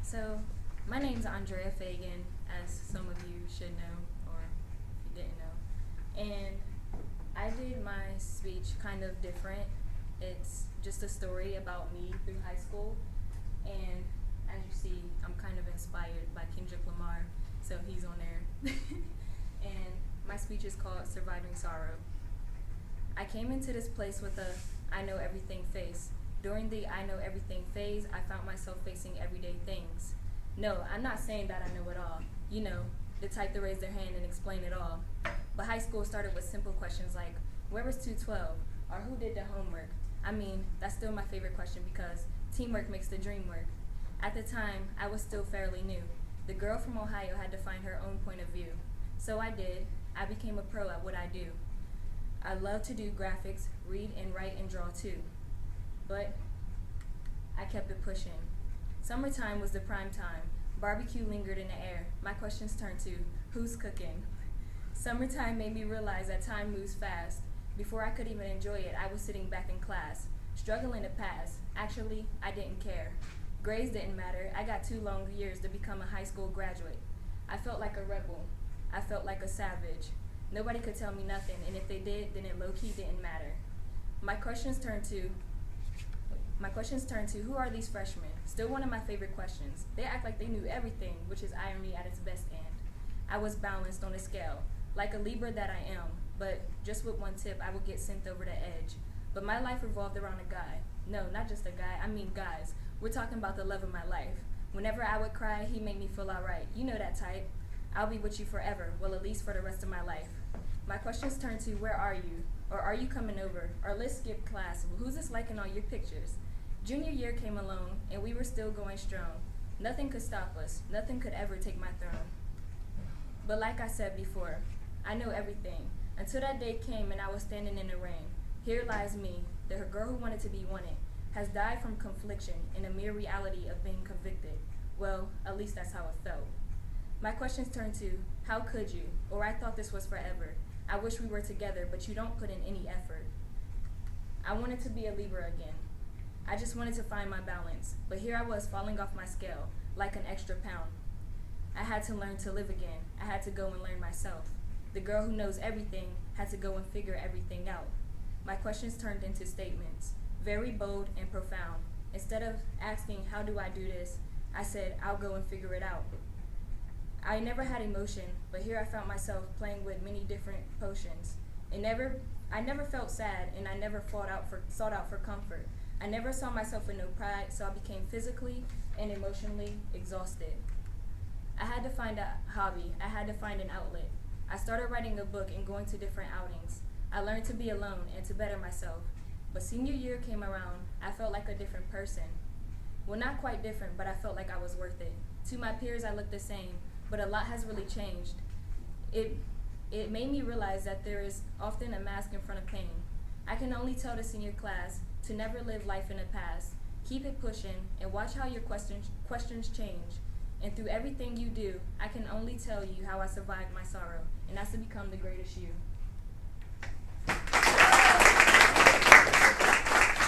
So, my name's Andrea Fagan, as some of you should know, or if you didn't know. And I did my speech kind of different. It's just a story about me through high school. And as you see, I'm kind of inspired by Kendrick Lamar, so he's on there. And my speech is called Surviving Sorrow. I came into this place with a I know everything face. During the I know everything phase, I found myself facing everyday things. No, I'm not saying that I know it all. You know, the type to raise their hand and explain it all. But high school started with simple questions like, where was 212? Or who did the homework? I mean, that's still my favorite question because teamwork makes the dream work. At the time, I was still fairly new. The girl from Ohio had to find her own point of view. So I did. I became a pro at what I do. I love to do graphics, read and write and draw too. But I kept it pushing. Summertime was the prime time. Barbecue lingered in the air. My questions turned to, who's cooking? Summertime made me realize that time moves fast. Before I could even enjoy it, I was sitting back in class, struggling to pass. Actually, I didn't care. Grades didn't matter. I got 2 long years to become a high school graduate. I felt like a rebel. I felt like a savage. Nobody could tell me nothing, and if they did, then it low-key didn't matter. My questions turned to, who are these freshmen? Still one of my favorite questions. They act like they knew everything, which is irony at its best end. I was balanced on a scale, like a Libra that I am, but just with one tip, I would get sent over the edge. But my life revolved around a guy. No, not just a guy, I mean guys. We're talking about the love of my life. Whenever I would cry, he made me feel alright. You know that type. I'll be with you forever, well, at least for the rest of my life. My questions turn to, where are you? Or are you coming over? Or let's skip class. Who's this liking all your pictures? Junior year came along, and we were still going strong. Nothing could stop us. Nothing could ever take my throne. But like I said before, I know everything. Until that day came and I was standing in the rain. Here lies me, the girl who wanted to be wanted, has died from confliction in a mere reality of being convicted. Well, at least that's how it felt. My questions turn to, how could you? Or I thought this was forever. I wish we were together, but you don't put in any effort. I wanted to be a Libra again. I just wanted to find my balance, but here I was falling off my scale, like an extra pound. I had to learn to live again. I had to go and learn myself. The girl who knows everything had to go and figure everything out. My questions turned into statements, very bold and profound. Instead of asking, how do I do this, I said, I'll go and figure it out. I never had emotion, but here I found myself playing with many different potions. I never felt sad, and I never sought out for comfort. I never saw myself with no pride, so I became physically and emotionally exhausted. I had to find a hobby. I had to find an outlet. I started writing a book and going to different outings. I learned to be alone and to better myself. But senior year came around, I felt like a different person. Well, not quite different, but I felt like I was worth it. To my peers, I looked the same, but a lot has really changed. It made me realize that there is often a mask in front of pain. I can only tell the senior class to never live life in the past. Keep it pushing and watch how your questions change. And through everything you do, I can only tell you how I survived my sorrow, and that's to become the greatest you.